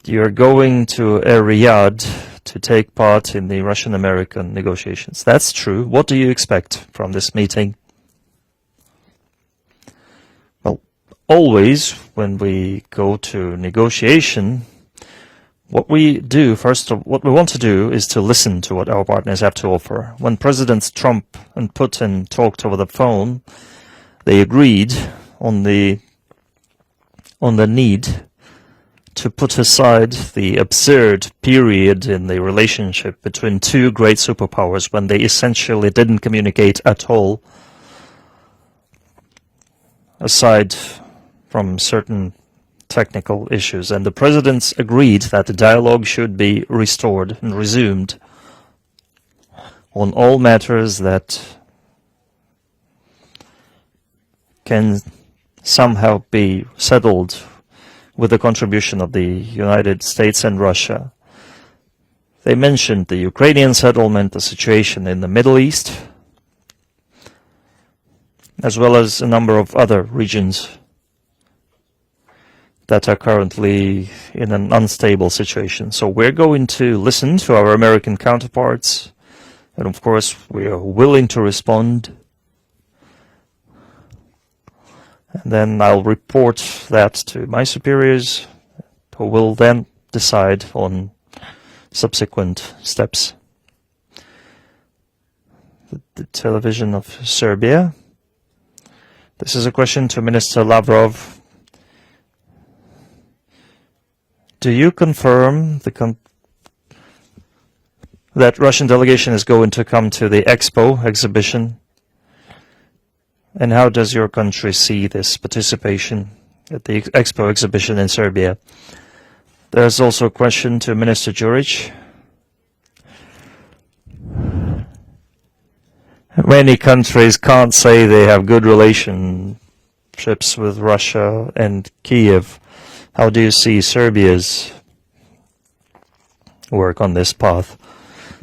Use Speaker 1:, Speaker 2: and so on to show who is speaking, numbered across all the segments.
Speaker 1: that you're going to Riyadh to take part in the Russian-American negotiations. That's true. What do you expect from this meeting? Well, always when we go to negotiation, what we want to do is to listen to what our partners have to offer. When Presidents Trump and Putin talked over the phone, they agreed on the need to put aside the absurd period in the relationship between two great superpowers when they essentially didn't communicate at all, aside from certain technical issues. And the presidents agreed that the dialogue should be restored and resumed on all matters that can somehow be settled with the contribution of the United States and Russia. They mentioned the Ukrainian settlement, the situation in the Middle East, as well as a number of other regions that are currently in an unstable situation. So we're going to listen to our American counterparts, and of course we are willing to respond. And then I'll report that to my superiors, who will then decide on subsequent steps. The television of Serbia. This is a question to Minister Lavrov. Do you confirm that Russian delegation is going to come to the Expo exhibition? And how does your country see this participation at the Expo exhibition in Serbia? There's also a question to Minister Juric. Many countries can't say they have good relationships with Russia and Kiev. How do you see Serbia's work on this path?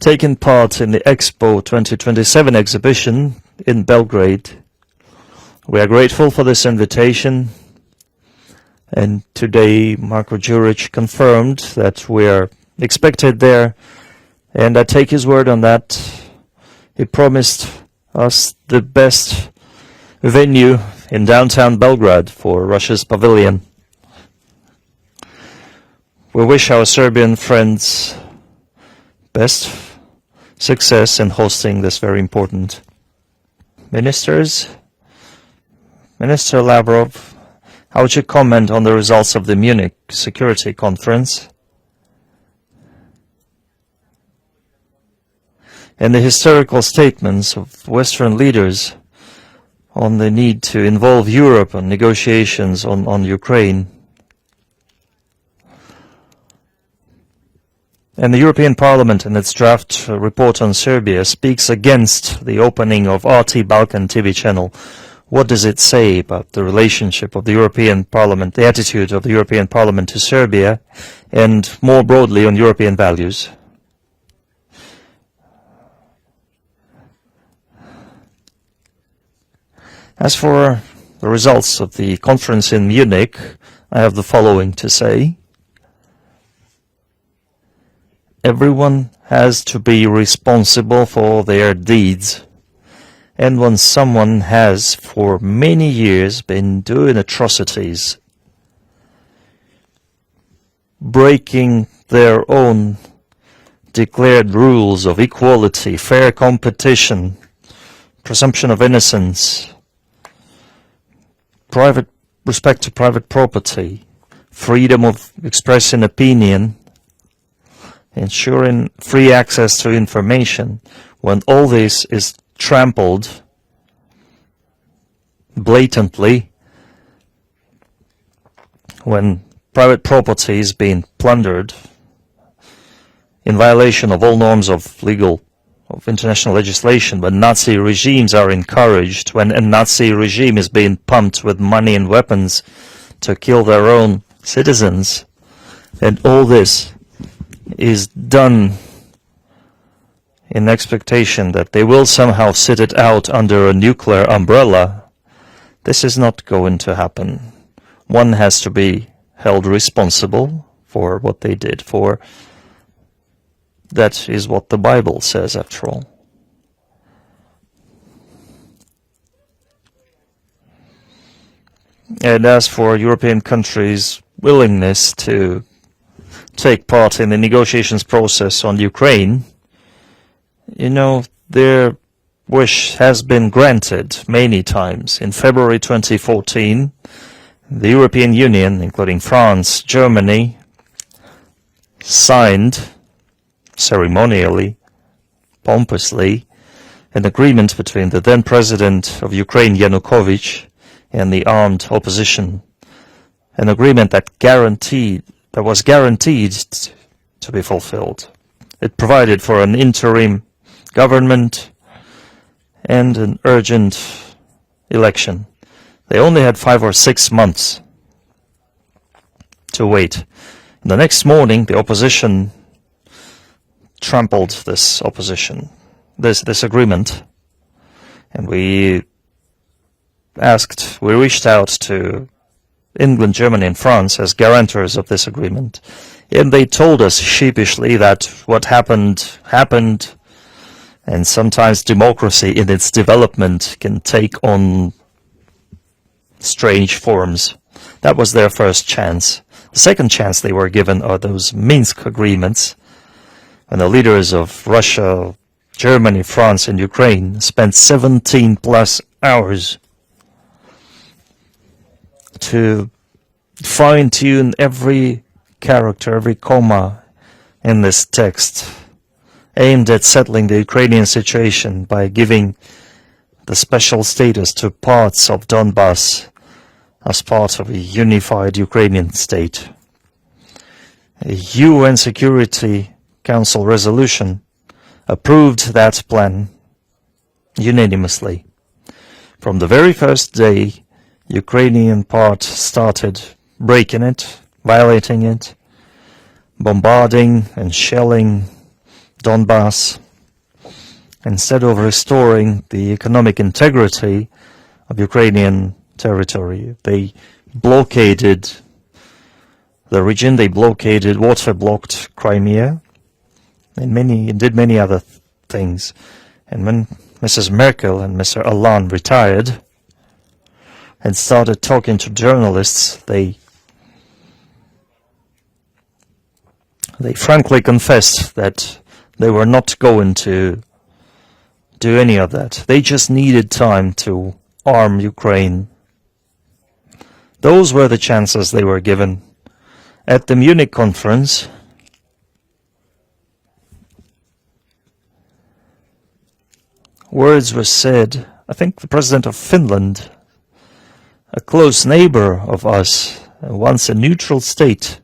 Speaker 1: Taking part in the Expo 2027 exhibition in Belgrade, we are grateful for this invitation, and today Marko Đurić confirmed that we are expected there, and I take his word on that. He promised us the best venue in downtown Belgrade for Russia's pavilion. We wish our Serbian friends best success in hosting this very important. Ministers, Minister Lavrov, how would you comment on the results of the Munich Security Conference and the historical statements of Western leaders on the need to involve Europe in negotiations on Ukraine? And the European Parliament, in its draft report on Serbia, speaks against the opening of RT Balkan TV channel. What does it say about the relationship of the European Parliament, the attitude of the European Parliament to Serbia, and more broadly on European values? As for the results of the conference in Munich, I have the following to say. Everyone has to be responsible for their deeds. And when someone has for many years been doing atrocities, breaking their own declared rules of equality, fair competition, presumption of innocence, respect to private property, freedom of expressing opinion, ensuring free access to information, when all this is trampled blatantly, when private property is being plundered in violation of all norms of international legislation, when Nazi regimes are encouraged, when a Nazi regime is being pumped with money and weapons to kill their own citizens, and all this is done in expectation that they will somehow sit it out under a nuclear umbrella, this is not going to happen. One has to be held responsible for what they did, for that is what the Bible says after all. And as for European countries' willingness to take part in the negotiations process on Ukraine, you know, their wish has been granted many times. In February 2014, the European Union, including France, Germany, signed ceremonially, pompously, an agreement between the then president of Ukraine, Yanukovych, and the armed opposition. An agreement that was guaranteed to be fulfilled. It provided for an interim government and an urgent election. They only had 5 or 6 months to wait. The next morning, the opposition trampled this agreement, and we reached out to England, Germany, and France as guarantors of this agreement, and they told us sheepishly that what happened, and sometimes democracy in its development can take on strange forms. That was their first chance. The second chance they were given are those Minsk agreements, when the leaders of Russia, Germany, France, and Ukraine spent 17 plus hours to fine-tune every character, every comma in this text, aimed at settling the Ukrainian situation by giving the special status to parts of Donbass as part of a unified Ukrainian state. A UN Security Council resolution approved that plan unanimously. From the very first day, Ukrainian part started breaking it, violating it, bombarding and shelling Donbass. Instead of restoring the economic integrity of Ukrainian territory, they blockaded the region, they water-blocked Crimea, and did many other things. And when Mrs. Merkel and Mr. Hollande retired and started talking to journalists, they frankly confessed that they were not going to do any of that. They just needed time to arm Ukraine. Those were the chances they were given. At the Munich conference, words were said. I think the president of Finland, a close neighbor of us, once a neutral state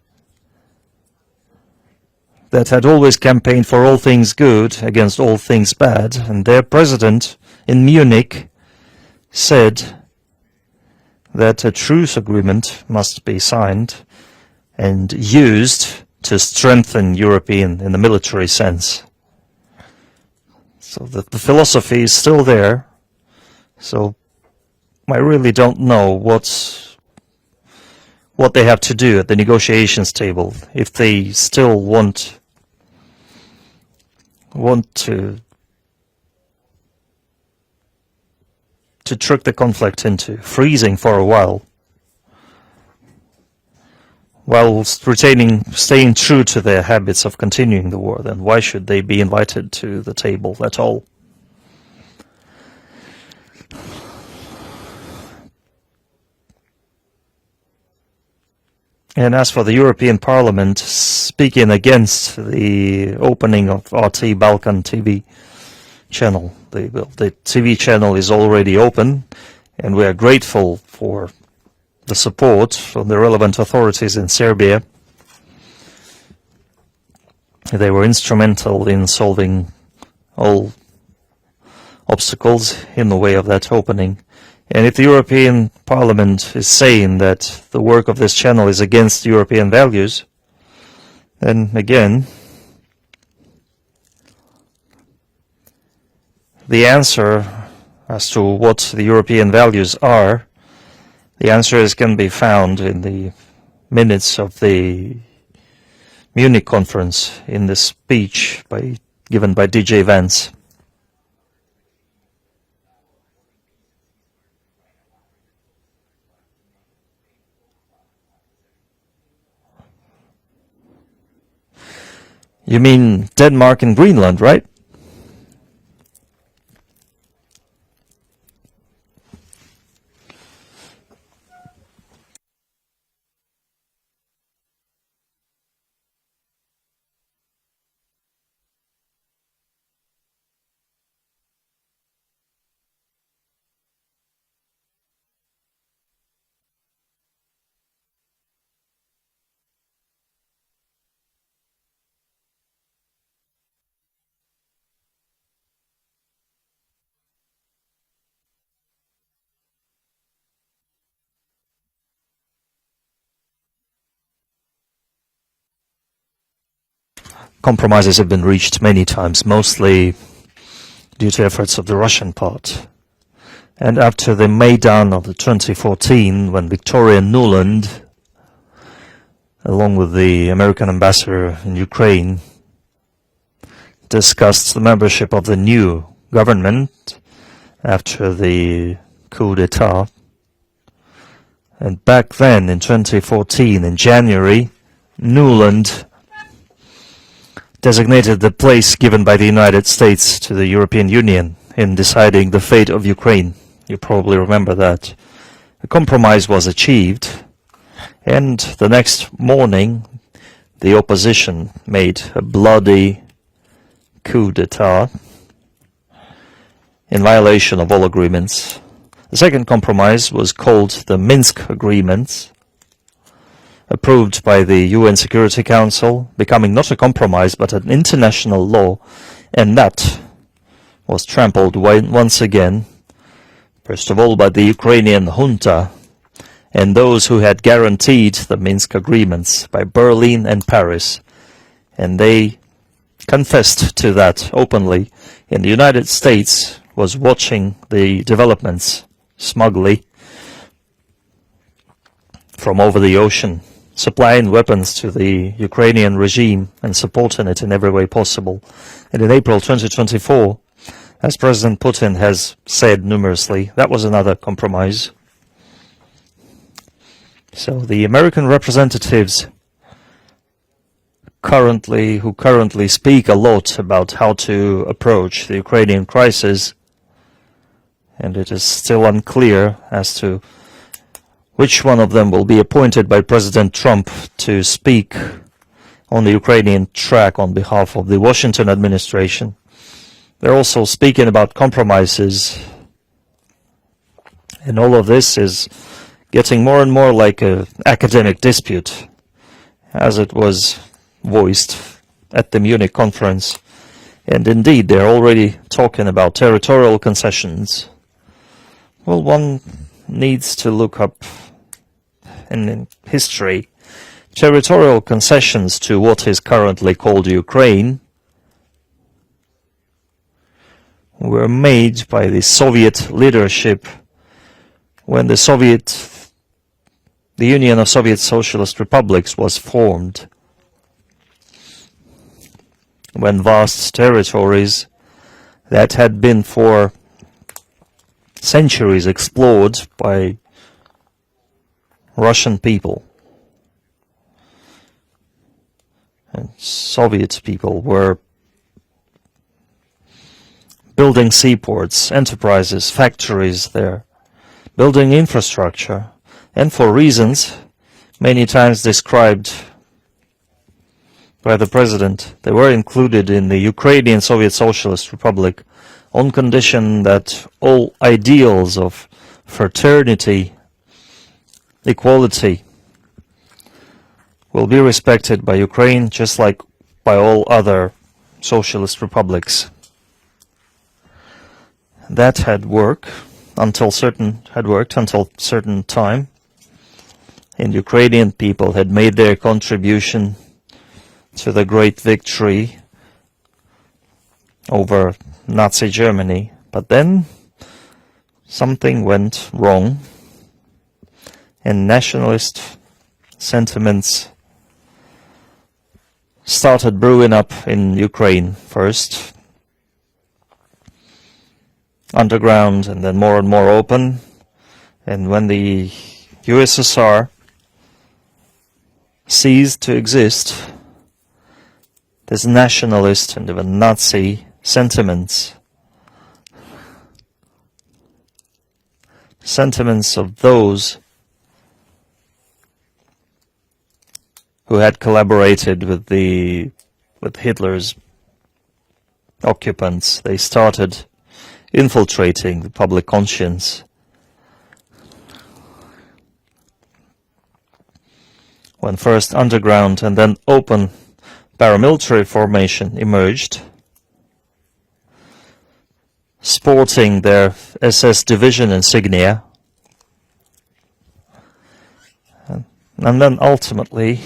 Speaker 1: that had always campaigned for all things good against all things bad, and their president in Munich said that a truce agreement must be signed and used to strengthen European in the military sense. So the philosophy is still there. So I really don't know what they have to do at the negotiations table if they still want to trick the conflict into freezing for a while staying true to their habits of continuing the war. Then why should they be invited to the table at all? And as for the European Parliament speaking against the opening of RT Balkan TV channel, the TV channel is already open, and we are grateful for the support from the relevant authorities in Serbia. They were instrumental in solving all obstacles in the way of that opening. And if the European Parliament is saying that the work of this channel is against European values, then again, the answer as to what the European values are, the answer can be found in the minutes of the Munich conference in the speech given by DJ Vance. You mean Denmark and Greenland, right? Compromises have been reached many times, mostly due to efforts of the Russian part. And after the Maidan of the 2014, when Victoria Nuland, along with the American ambassador in Ukraine, discussed the membership of the new government after the coup d'etat. And back then, in 2014, in January, Nuland designated the place given by the United States to the European Union in deciding the fate of Ukraine. You probably remember that. A compromise was achieved, and the next morning the opposition made a bloody coup d'etat in violation of all agreements. The second compromise was called the Minsk Agreements, approved by the UN Security Council, becoming not a compromise but an international law, and that was trampled once again, first of all by the Ukrainian junta and those who had guaranteed the Minsk Agreements by Berlin and Paris, and they confessed to that openly, and the United States was watching the developments smugly from over the ocean, supplying weapons to the Ukrainian regime and supporting it in every way possible. And in April 2024, as President Putin has said numerously, that was another compromise. So the American representatives who currently speak a lot about how to approach the Ukrainian crisis, and it is still unclear as to which one of them will be appointed by President Trump to speak on the Ukrainian track on behalf of the Washington administration. They're also speaking about compromises, and all of this is getting more and more like an academic dispute, as it was voiced at the Munich conference. And indeed, they're already talking about territorial concessions. Well, one needs to look up in history. Territorial concessions to what is currently called Ukraine were made by the Soviet leadership when the Union of Soviet Socialist Republics was formed, when vast territories that had been for centuries explored by Russian people and Soviet people were building seaports, enterprises, factories there, building infrastructure, and for reasons many times described by the president, they were included in the Ukrainian Soviet Socialist Republic on condition that all ideals of fraternity, equality will be respected by Ukraine just like by all other socialist republics. That had worked until certain time, and Ukrainian people had made their contribution to the great victory over Nazi Germany. But then something went wrong, and nationalist sentiments started brewing up in Ukraine first, underground and then more and more open. And when the USSR ceased to exist, this nationalist and even Nazi sentiments of those who had collaborated with Hitler's occupants, they started infiltrating the public conscience. When first underground and then open paramilitary formation emerged, sporting their SS division insignia, and then ultimately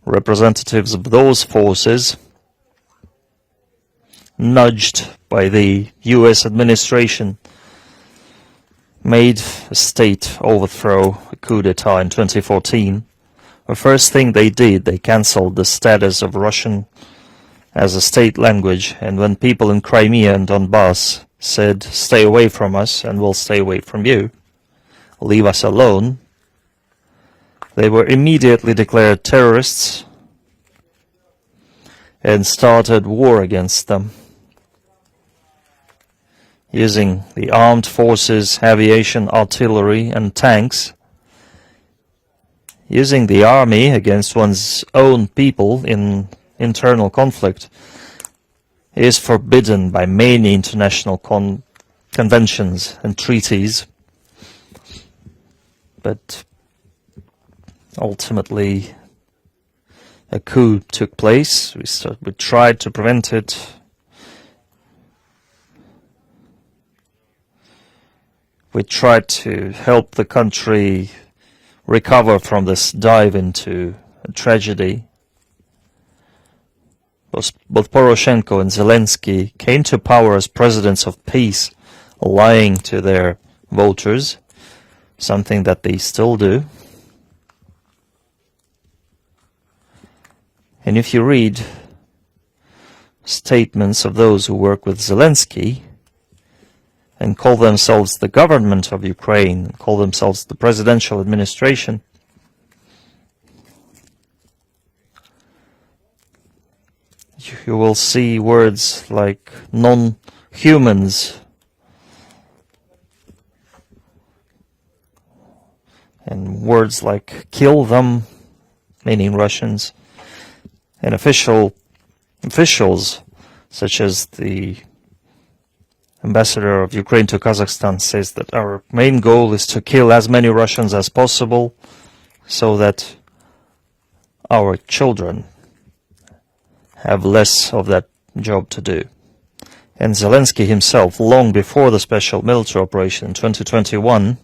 Speaker 1: representatives of those forces, nudged by the US administration, made a state overthrow, a coup d'etat in 2014. The first thing they did, they cancelled the status of Russian as a state language, and when people in Crimea and Donbass said, stay away from us and we'll stay away from you, leave us alone, they were immediately declared terrorists and started war against them, using the armed forces, aviation, artillery and tanks. Using the army against one's own people in internal conflict is forbidden by many international conventions and treaties. But ultimately, a coup took place. We tried to prevent it. We tried to help the country recover from this dive into a tragedy. Both Poroshenko and Zelensky came to power as presidents of peace, lying to their voters, something that they still do. And if you read statements of those who work with Zelensky and call themselves the government of Ukraine, call themselves the presidential administration, you will see words like non-humans and words like kill them, meaning Russians, and officials such as the ambassador of Ukraine to Kazakhstan says that our main goal is to kill as many Russians as possible so that our children have less of that job to do. And Zelensky himself, long before the special military operation in 2021,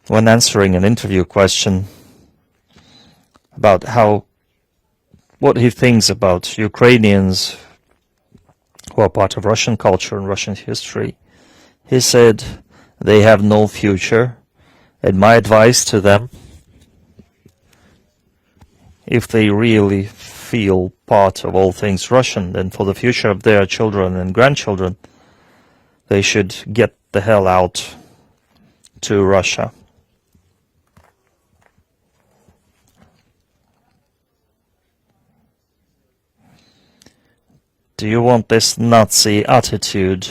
Speaker 1: when answering an interview question about what he thinks about Ukrainians who are part of Russian culture and Russian history, he said, they have no future, and my advice to them, if they really feel part of all things Russian, then for the future of their children and grandchildren, they should get the hell out to Russia. Do you want this Nazi attitude?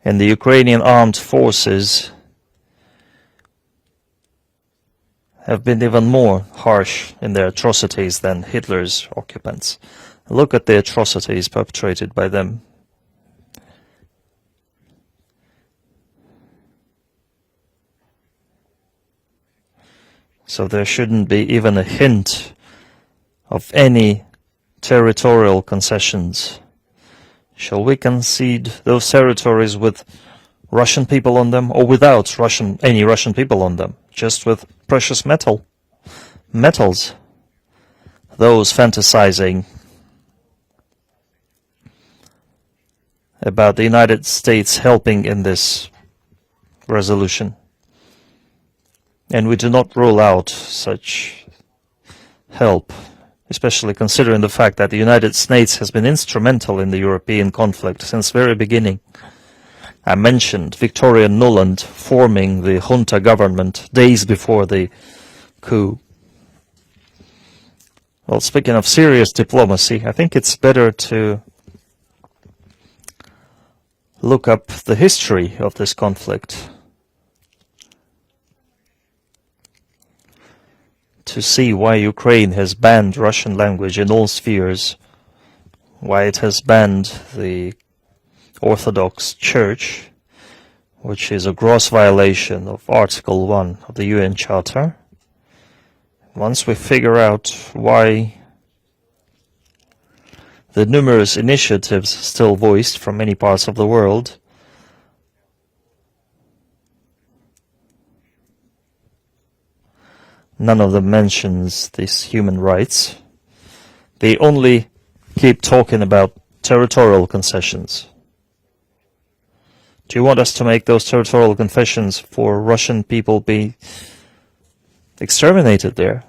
Speaker 1: And the Ukrainian armed forces have been even more harsh in their atrocities than Hitler's occupants. Look at the atrocities perpetrated by them. So there shouldn't be even a hint of any territorial concessions. Shall we concede those territories with Russian people on them, or without any Russian people on them, just with precious metals? Those fantasizing about the United States helping in this resolution And we do not rule out such help, especially considering the fact that the United States has been instrumental in the European conflict since the very beginning. I mentioned Victoria Nuland forming the junta government days before the coup. Well, speaking of serious diplomacy, I think it's better to look up the history of this conflict to see why Ukraine has banned Russian language in all spheres, why it has banned the Orthodox Church, which is a gross violation of Article 1 of the UN Charter. Once we figure out why the numerous initiatives still voiced from many parts of the world none of them mentions these human rights. They only keep talking about territorial concessions. Do you want us to make those territorial concessions for Russian people be exterminated there?